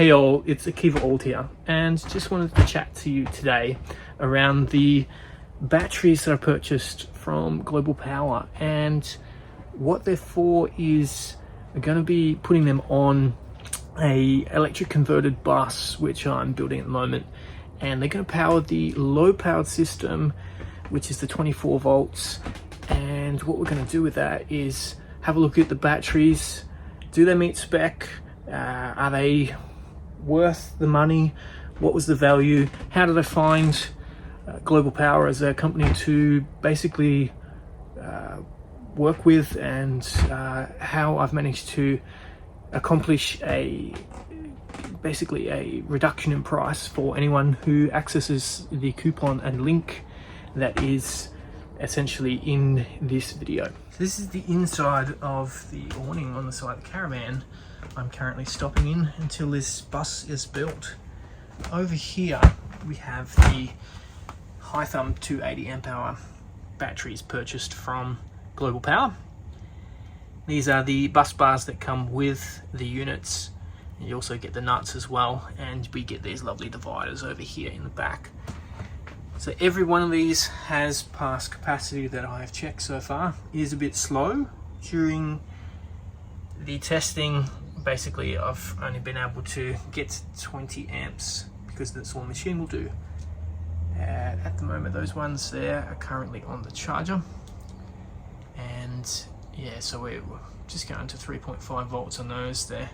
Hey all, it's Akiva Old here, and just wanted to chat to you today around the batteries that I purchased from GlobelPower, and what they're for is I'm going to be putting them on a electric converted bus which I'm building at the moment, and they're going to power the low powered system, which is the 24 volts. And what we're going to do with that is have a look at the batteries. Do they meet spec? Are they worth the money? What was the value? How did I find GlobelPower as a company to basically work with, and how I've managed to accomplish basically a reduction in price for anyone who accesses the coupon and link that is essentially in this video. So this is the inside of the awning on the side of the caravan I'm currently stopping in until this bus is built. Over here we have the Hithuim 280 amp hour batteries purchased from GlobelPower. These are the bus bars that come with the units. You also get the nuts as well, and we get these lovely dividers over here in the back. So every one of these has passed capacity that I have checked so far. It is a bit slow during the testing. Basically, I've only been able to get 20 amps because that's all the machine will do. At the moment, those ones there are currently on the charger. And yeah, so we're just going to 3.5 volts on those. They're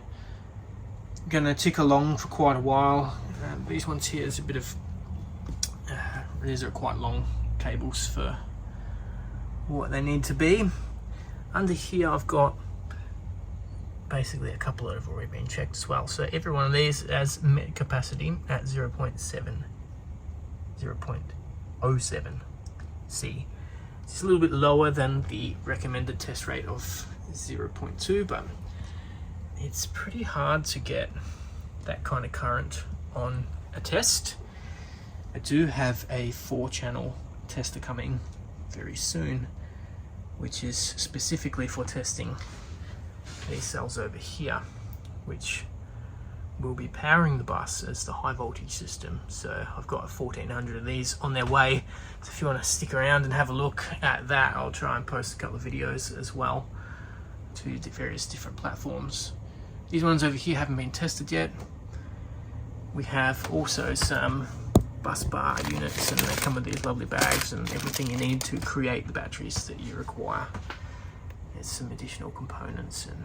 gonna tick along for quite a while. These ones here is a bit of these are quite long cables for what they need to be. Under here I've got basically a couple that have already been checked as well. So every one of these has met capacity at 0.07 C. It's a little bit lower than the recommended test rate of 0.2, but it's pretty hard to get that kind of current on a test. I do have a 4-channel tester coming very soon, which is specifically for testing these cells over here, which will be powering the bus as the high voltage system. So I've got 1400 of these on their way. So if you want to stick around and have a look at that, I'll try and post a couple of videos as well to the various different platforms. These ones over here haven't been tested yet. We have also some bus bar units, and they come with these lovely bags and everything you need to create the batteries that you require. There's some additional components and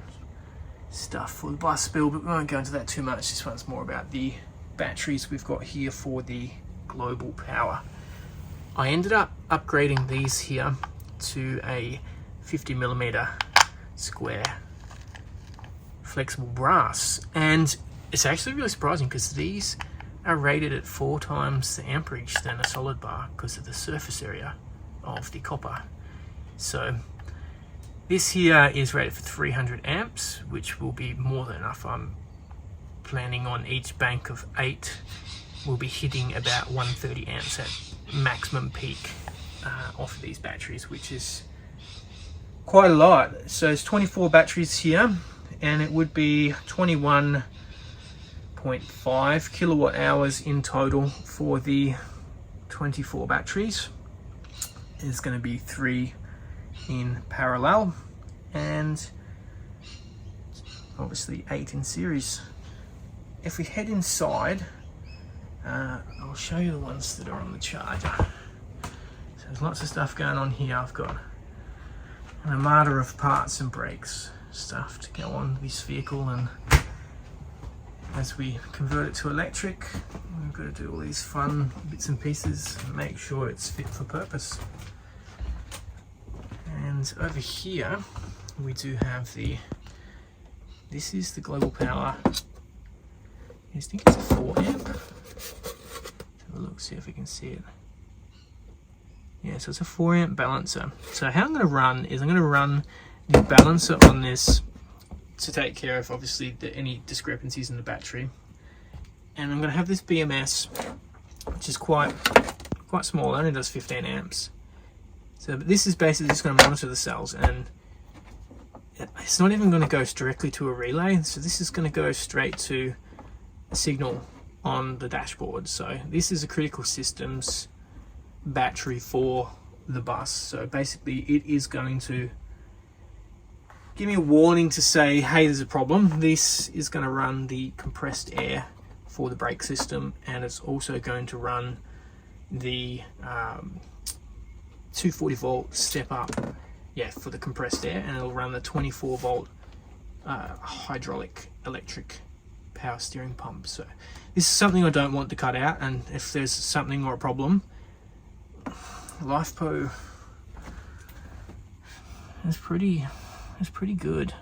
stuff for the bus build, but we won't go into that too much. This one's more about the batteries we've got here for the GlobelPower. I ended up upgrading these here to a 50mm square flexible brass, and it's actually really surprising because these are rated at 4 times the amperage than a solid bar because of the surface area of the copper. So this here is rated for 300 amps, which will be more than enough. I'm planning on each bank of 8 will be hitting about 130 amps at maximum peak off of these batteries, which is quite a lot. So it's 24 batteries here, and it would be 21.5 kilowatt hours in total for the 24 batteries. It's going to be 3 in parallel and obviously 8 in series. If we head inside, I'll show you the ones that are on the charger. So there's lots of stuff going on here. I've got an armada of parts and brakes stuff to go on this vehicle, and as we convert it to electric, we've got to do all these fun bits and pieces and make sure it's fit for purpose. And over here we do have this is the GlobelPower, I think it's a 4 amp. Have a look, see if we can see it. Yeah, so it's a 4 amp balancer. So how I'm going to run is I'm going to run the balancer on this to take care of obviously any discrepancies in the battery, and I'm going to have this BMS, which is quite small. It only does 15 amps. So this is basically just going to monitor the cells, and it's not even going to go directly to a relay. So this is going to go straight to signal on the dashboard. So this is a critical systems battery for the bus. So basically it is going to give me a warning to say, hey, there's a problem. This is going to run the compressed air for the brake system, and it's also going to run the 240 volt step up, for the compressed air, and it'll run the 24 volt hydraulic electric power steering pump. So this is something I don't want to cut out, and if there's something or a problem, LifePo is pretty good.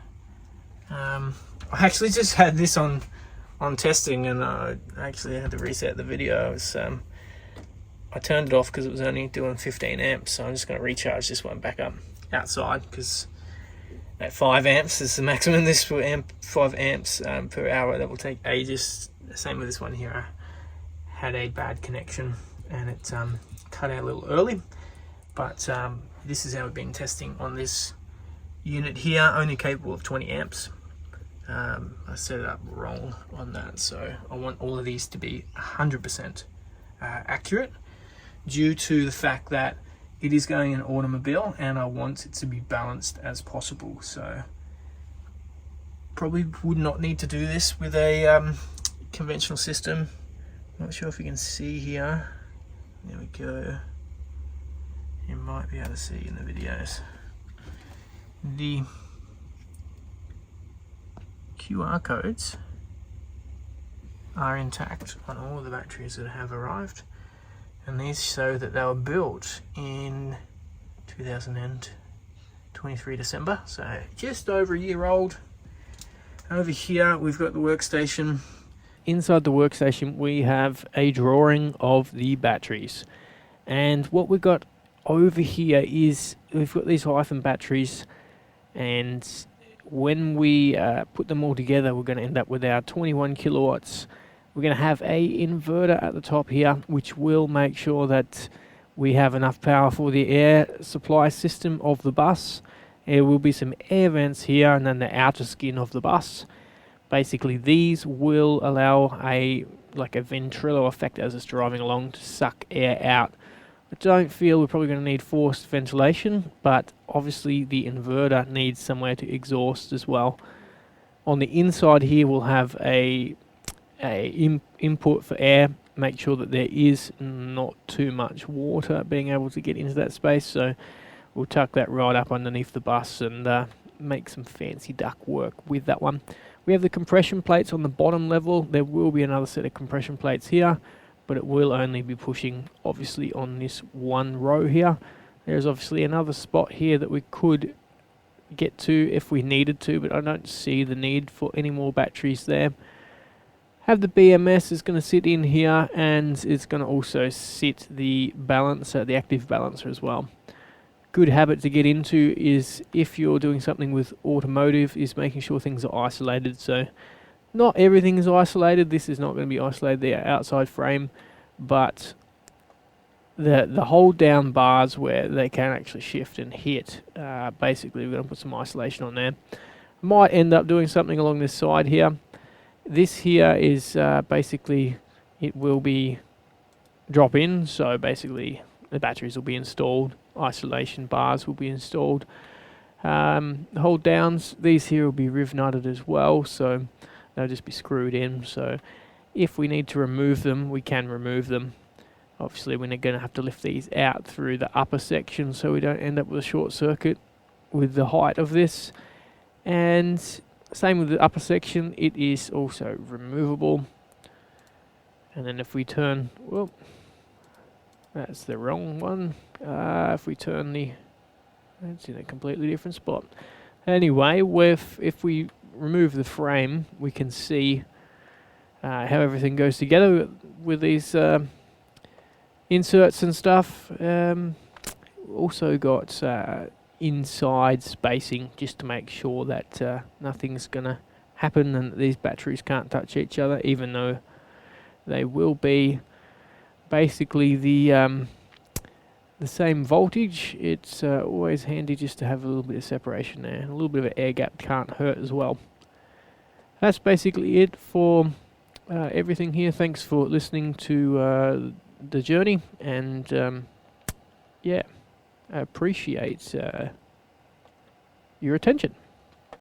I actually just had this on testing, and I actually had to reset the video. I turned it off because it was only doing 15 amps, so I'm just going to recharge this one back up outside, because at 5 amps is the maximum. This will 5 amps per hour. That will take ages. Same with this one here. I had a bad connection and it cut out a little early, but this is how we've been testing on this unit here, only capable of 20 amps. I set it up wrong on that, so I want all of these to be 100% accurate, due to the fact that it is going in an automobile and I want it to be balanced as possible. So probably would not need to do this with a conventional system. Not sure if you can see here. There we go. You might be able to see in the videos. The QR codes are intact on all of the batteries that have arrived, and these show that they were built in 2023 December, so just over a year old. Over here we've got the workstation. Inside the workstation we have a drawing of the batteries, and what we've got over here is we've got these Hithuim batteries, and when we put them all together, we're going to end up with our 21 kilowatts. We're going to have a inverter at the top here, which will make sure that we have enough power for the air supply system of the bus. There will be some air vents here, and then the outer skin of the bus. Basically, these will allow a ventrilo effect as it's driving along to suck air out. I don't feel we're probably going to need forced ventilation, but obviously the inverter needs somewhere to exhaust as well. On the inside here we'll have a input for air, make sure that there is not too much water being able to get into that space, so we'll tuck that right up underneath the bus and make some fancy duct work with that one. We have the compression plates on the bottom level. There will be another set of compression plates here, but it will only be pushing obviously on this one row here. There's obviously another spot here that we could get to if we needed to, but I don't see the need for any more batteries there. Have the BMS is going to sit in here, and it's going to also sit the balancer, the active balancer as well. Good habit to get into is, if you're doing something with automotive, is making sure things are isolated. So not everything is isolated. This is not going to be isolated, the outside frame, but the hold down bars where they can actually shift and hit, basically we're going to put some isolation on there. Might end up doing something along this side here. This here is basically, it will be drop in, so basically the batteries will be installed, isolation bars will be installed. Hold downs, these here will be riv nutted as well, so they'll just be screwed in, so if we need to remove them, we can remove them. Obviously we're going to have to lift these out through the upper section so we don't end up with a short circuit with the height of this. And same with the upper section, it is also removable. And then if we turn, well, that's the wrong one. If we turn it's in a completely different spot. Anyway, if we remove the frame, we can see how everything goes together with these inserts and stuff. Also got inside spacing, just to make sure that nothing's gonna happen and that these batteries can't touch each other, even though they will be basically the same voltage. It's always handy just to have a little bit of separation there. A little bit of an air gap can't hurt as well. That's basically it for everything here. Thanks for listening to the journey, and yeah, I appreciate your attention.